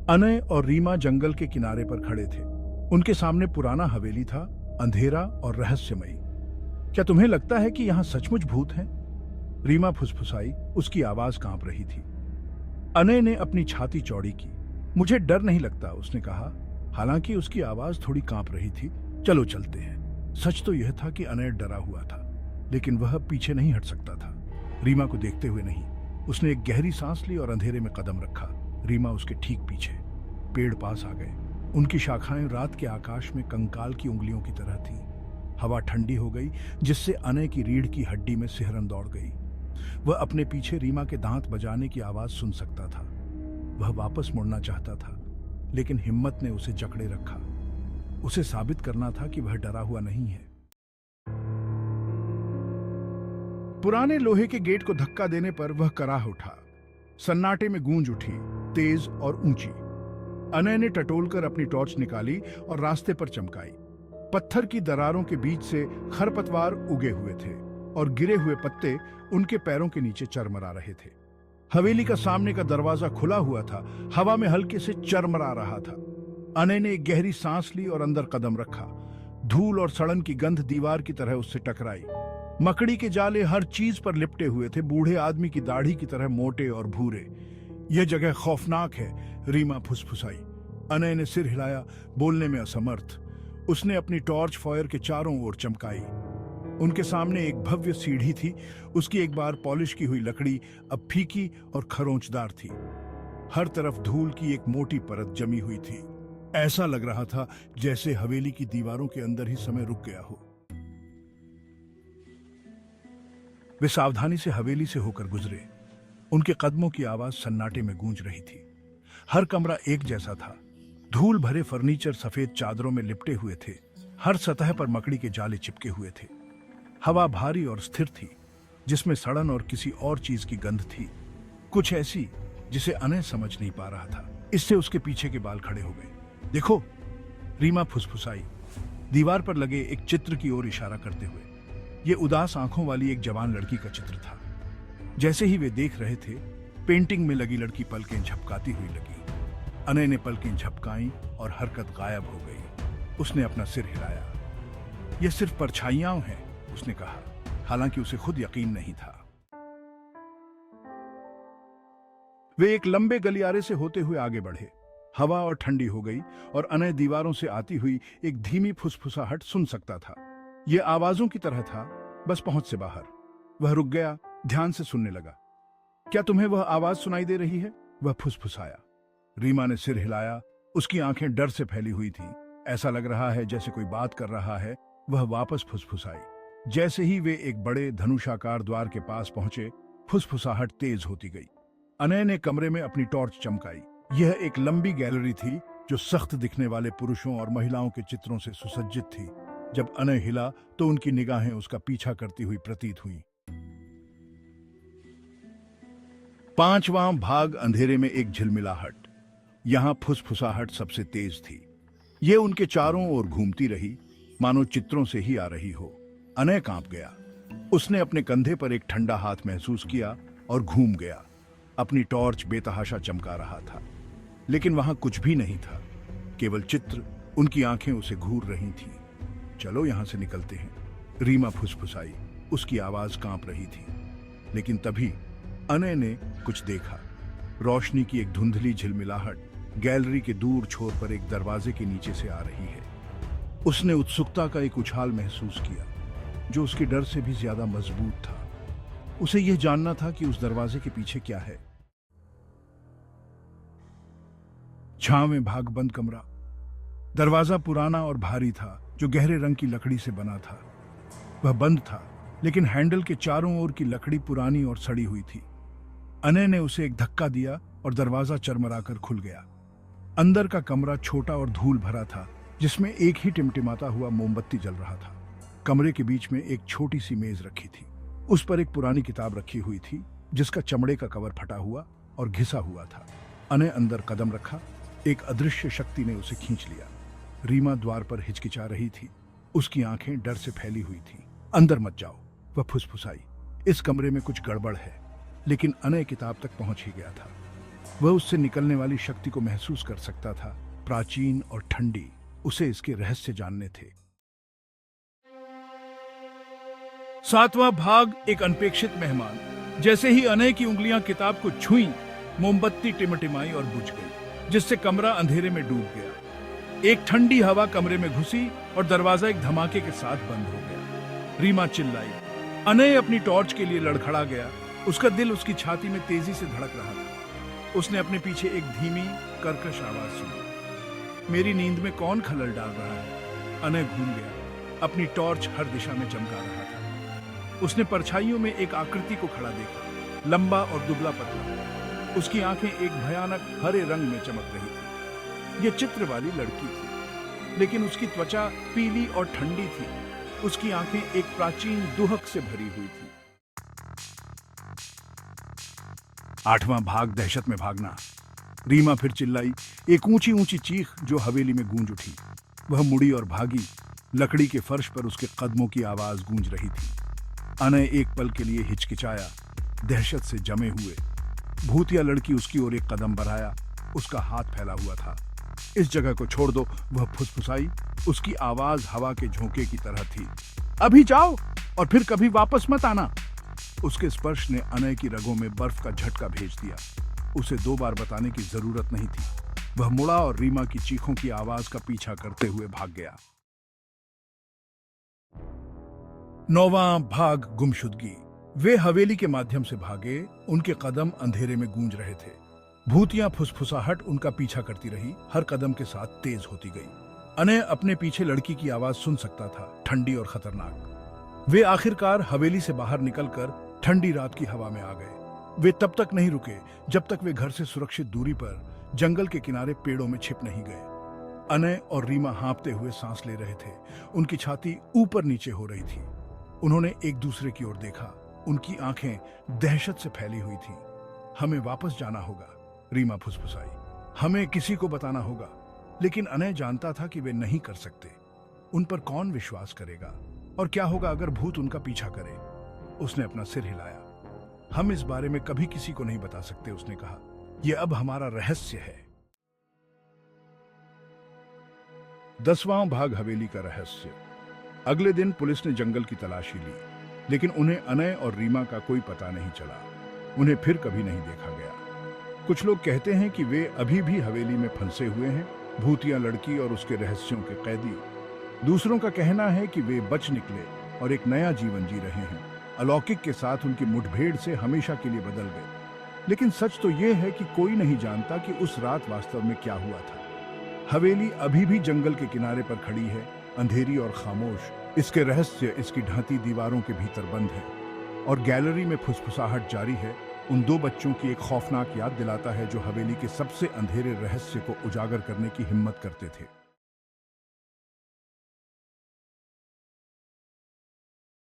अनय और रीमा जंगल के किनारे पर खड़े थे। उनके सामने पुराना हवेली था, अंधेरा और रहस्यमयी। क्या तुम्हें लगता है कि यहाँ सचमुच भूत हैं? रीमा फुसफुसाई, उसकी आवाज कांप रही थी। अनय ने अपनी छाती चौड़ी की। मुझे डर नहीं लगता, उसने कहा, हालांकि उसकी आवाज थोड़ी कांप रही थी। चलो चलते हैं। सच तो यह था कि अनय डरा हुआ था, लेकिन वह पीछे नहीं हट सकता था। रीमा को देखते हुए नहीं। उसने एक गहरी सांस ली और अंधेरे में कदम रखा। रीमा उसके ठीक पीछे। पेड़ पास आ गए। उनकी शाखाएं रात के आकाश में कंकाल की उंगलियों की तरह थीं। हवा ठंडी हो गई, जिससे अनय की रीढ़ की हड्डी में सिहरन दौड़ गई। वह अपने पीछे रीमा के दांत बजाने की आवाज सुन सकता था। वह वापस मुड़ना चाहता था, लेकिन हिम्मत ने उसे जकड़े रखा। उसे साबित करना था कि वह डरा हुआ नहीं है। पुराने लोहे के गेट को धक्का देने पर वह कराह उठा। सन्नाटे में गूंज उठी, तेज और ऊंची। अनय ने टटोलकर अपनी टॉर्च निकाली और रास्ते पर चमकाई। पत्थर की दरारों के बीच से खरपतवार उगे हुए थे और गिरे हुए पत्ते उनके पैरों के नीचे चरमरा रहे थे। हवेली का सामने का दरवाजा खुला हुआ था, हवा में हल्के से चरमरा रहा था। अनय ने एक गहरी सांस ली और अंदर कदम रखा। धूल और सड़न की गंध दीवार की तरह उससे टकराई। मकड़ी के जाले हर चीज पर लिपटे हुए थे, बूढ़े आदमी की दाढ़ी की तरह मोटे और भूरे। यह जगह खौफनाक है, रीमा फुसफुसाई। अनय ने सिर हिलाया, बोलने में असमर्थ। उसने अपनी टॉर्च फायर के चारों ओर चमकाई। उनके सामने एक भव्य सीढ़ी थी। उसकी एक बार पॉलिश की हुई लकड़ी अब फीकी और खरोंचदार थी। हर तरफ धूल की एक मोटी परत जमी हुई थी। ऐसा लग रहा था जैसे हवेली की दीवारों के अंदर ही समय रुक गया हो। वे सावधानी से हवेली से होकर गुजरे। उनके कदमों की आवाज सन्नाटे में गूंज रही थी। हर कमरा एक जैसा था। धूल भरे फर्नीचर सफेद चादरों में लिपटे हुए थे। हर सतह पर मकड़ी के जाले चिपके हुए थे। हवा भारी और स्थिर थी, जिसमें सड़न और किसी और चीज की गंध थी, कुछ ऐसी जिसे अनय समझ नहीं पा रहा था। इससे उसके पीछे के बाल खड़े हो गए। देखो, रीमा फुसफुसाई, दीवार पर लगे एक चित्र की ओर इशारा करते हुए। यह उदास आंखों वाली एक जवान लड़की का चित्र था। जैसे ही वे देख रहे थे, पेंटिंग में लगी लड़की पलकें झपकाती हुई लगी। अनय ने पलकें झपकाईं और हरकत गायब हो गई। उसने अपना सिर हिलाया। यह सिर्फ परछाइयां हैं, उसने कहा, हालांकि उसे खुद यकीन नहीं था। वे एक लंबे गलियारे से होते हुए आगे बढ़े। हवा और ठंडी हो गई और अनय दीवारों से आती हुई एक धीमी फुसफुसाहट सुन सकता था। यह आवाजों की तरह था, बस पहुंच से बाहर। वह रुक गया, ध्यान से सुनने लगा। क्या तुम्हें वह आवाज सुनाई दे रही है? वह फुसफुसाया। रीमा ने सिर हिलाया। उसकी आंखें डर से फैली हुई थीं। ऐसा लग रहा है जैसे कोई बात कर रहा है। वह वापस फुसफुसाई। जैसे ही वे एक बड़े धनुषाकार द्वार के पास पहुंचे, फुसफुसाहट तेज होती गई। अनय ने कमरे में अपनी टॉर्च चमकाई। यह एक लंबी गैलरी थी जो सख्त दिखने वाले पुरुषों और महिलाओं के चित्रों से सुसज्जित थी। जब अनय हिला तो उनकी निगाहें उसका पीछा करती हुई प्रतीत हुईं। पांचवां भाग, अंधेरे में एक झिलमिलाहट। यहां फुसफुसाहट सबसे तेज थी। यह उनके चारों ओर घूमती रही, मानो चित्रों से ही आ रही हो। अनय कांप गया। उसने अपने कंधे पर एक ठंडा हाथ महसूस किया और घूम गया। अपनी टॉर्च बेतहाशा चमका रहा था, लेकिन वहां कुछ भी नहीं था, केवल चित्र। उनकी आंखें उसे घूर रही थीं। चलो यहां से निकलते हैं, रीमा फुसफुसाई। उसकी आवाज कांप रही थी। लेकिन तभी अनय ने कुछ देखा। रोशनी की एक धुंधली झिलमिलाहट गैलरी के दूर छोर पर एक दरवाजे के नीचे से आ रही है। उसने उत्सुकता का एक उछाल महसूस किया, जो उसके डर से भी ज्यादा मजबूत था। उसे यह जानना था कि उस दरवाजे के पीछे क्या है। छांव में भाग बंद कमरा। दरवाजा पुराना और भारी था, जो गहरे रंग की लकड़ी से बना था। वह बंद था, लेकिन हैंडल के चारों ओर की लकड़ी पुरानी और सड़ी हुई थी। अनय ने उसे एक धक्का दिया और दरवाजा चरमराकर खुल गया। अंदर का कमरा छोटा और धूल भरा था, जिसमें एक ही टिमटिमाता हुआ मोमबत्ती जल रहा था। कमरे के बीच में एक छोटी सी मेज रखी थी। उस पर एक पुरानी किताब रखी हुई थी, जिसका चमड़े का कवर फटा हुआ और घिसा हुआ था। अनय अंदर कदम रखा। एक अदृश्य शक्ति ने उसे खींच लिया। रीमा द्वार पर हिचकिचा रही थी। उसकी आंखें डर से फैली हुई थीं। अंदर मत जाओ, वह फुसफुसाई। इस कमरे में कुछ गड़बड़ है। लेकिन अनय किताब तक पहुंच ही गया था। वह उससे निकलने वाली शक्ति को महसूस कर सकता था, प्राचीन और ठंडी। उसे इसके रहस्य जानने थे। 7वां भाग, एक अनपेक्षित मेहमान। जैसे ही अनय की उंगलियां किताब को छुई, मोमबत्ती टिमटिमाई और बुझ गई, जिससे कमरा अंधेरे में डूब गया। एक ठंडी हवा कमरे में घुसी और दरवाजा एक धमाके के साथ बंद हो गया। रीमा चिल्लाई। अनय अपनी टॉर्च के लिए लड़खड़ा गया। उसका दिल उसकी छाती में तेजी से धड़क रहा था। उसने अपने पीछे एक धीमी कर्कश आवाज सुनी। मेरी नींद में कौन खलल डाल रहा है? अनय घूम गया। अपनी टॉर्च हर दिशा में चमका रहा था। उसने परछाइयों में एक आकृति को खड़ा देखा, लंबा और दुबला पतला। उसकी आंखें एक भयानक हरे रंग में चमक रही थी। यह चित्र वाली लड़की थी, लेकिन उसकी त्वचा पीली और ठंडी थी। उसकी आंखें एक प्राचीन दुहक से भरी हुई थी। 8वां भाग, दहशत में भागना। रीमा फिर चिल्लाई, एक ऊंची ऊंची चीख जो हवेली में गूंज उठी। वह मुड़ी और भागी। लकड़ी के फर्श पर उसके कदमों की आवाज गूंज रही थी। अनय एक पल के लिए हिचकिचाया, दहशत से जमे हुए। भूतिया लड़की उसकी ओर एक कदम बढ़ाया। उसका हाथ फैला हुआ था। इस जगह को छोड़ दो, वह फुसफुसाई। उसकी आवाज हवा के झोंके की तरह थी। अभी जाओ और फिर कभी वापस मत आना। उसके स्पर्श ने अनय की रगों में बर्फ का झटका भेज दिया। उसे 2 बार बताने की जरूरत नहीं थी। वह मुड़ा और रीमा की चीखों की आवाज का पीछा करते हुए भाग गया। 9वां भाग, गुमशुदगी। वे हवेली के माध्यम से भागे। उनके कदम अंधेरे में गूंज रहे थे। भूतिया फुसफुसाहट उनका पीछा करती रही, हर कदम के साथ तेज होती गई। अनय अपने पीछे लड़की की आवाज सुन सकता था, ठंडी और खतरनाक। वे आखिरकार हवेली से बाहर निकलकर ठंडी रात की हवा में आ गए। वे तब तक नहीं रुके जब तक वे घर से सुरक्षित दूरी पर जंगल के किनारे पेड़ों में छिप नहीं गए। अनय और रीमा हाँफते हुए सांस ले रहे थे। उनकी छाती ऊपर नीचे हो रही थी। उन्होंने एक दूसरे की ओर देखा। उनकी आंखें दहशत से फैली हुई थीं। हमें वापस जाना होगा, रीमा फुसफुसाई। हमें किसी को बताना होगा। लेकिन अनय जानता था कि वे नहीं कर सकते। उन पर कौन विश्वास करेगा? और क्या होगा अगर भूत उनका पीछा करे? उसने अपना सिर हिलाया। हम इस बारे में कभी किसी को नहीं बता सकते, उसने कहा। यह अब हमारा रहस्य है। 10वां भाग, हवेली का रहस्य। अगले दिन पुलिस ने जंगल की तलाशी ली, लेकिन उन्हें अनय और रीमा का कोई पता नहीं चला। उन्हें फिर कभी नहीं देखा गया। कुछ लोग कहते हैं कि वे अभी भी हवेली में फंसे हुए हैं, भूतिया लड़की और उसके रहस्यों के कैदी। दूसरों का कहना है कि वे बच निकले और एक नया जीवन जी रहे हैं। अलौकिक के साथ उनकी मुठभेड़ से हमेशा के लिए बदल गए। लेकिन सच तो यह है कि कोई नहीं जानता कि उस रात वास्तव में क्या हुआ था। हवेली अभी भी जंगल के किनारे पर खड़ी है, अंधेरी और खामोश। इसके रहस्य इसकी ढहती दीवारों के भीतर बंद है। और गैलरी में फुसफुसाहट जारी है। उन 2 बच्चों की एक खौफनाक याद दिलाता है जो हवेली के सबसे अंधेरे रहस्य को उजागर करने की हिम्मत करते थे।